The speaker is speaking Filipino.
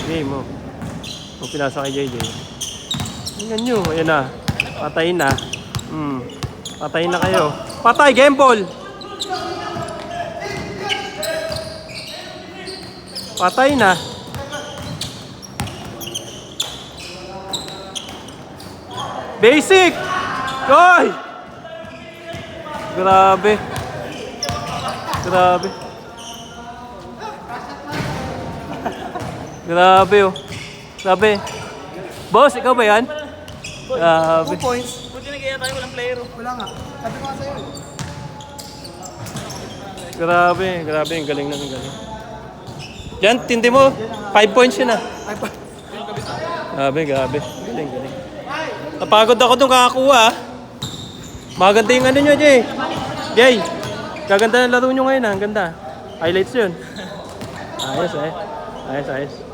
Game mo. Kung pinasa kay JJ. Tingnan nyo. Ayan na. Patay na. Patay na kayo. Patay! Game ball! Patay na. Basic! Oy! Grabe. Grabe. Grabe oh. Grabe. Boss, ikaw ba yan? Grabe. 2 points. Buti na kaya tayo walang player. Wala nga. Sabi ko nga sa'yo. Grabe, grabe. Ang galing na, ang galing. Diyan, tindi mo. 5 points yun ah. Grabe, grabe. Galing, galing. Napagod ako doon kakakuha ah. Maganda yung ano nyo, Jay. Jay, gaganda ng laro nyo ngayon ah. Ang ganda. Highlights yun. Ayos eh. Ayos, ayos.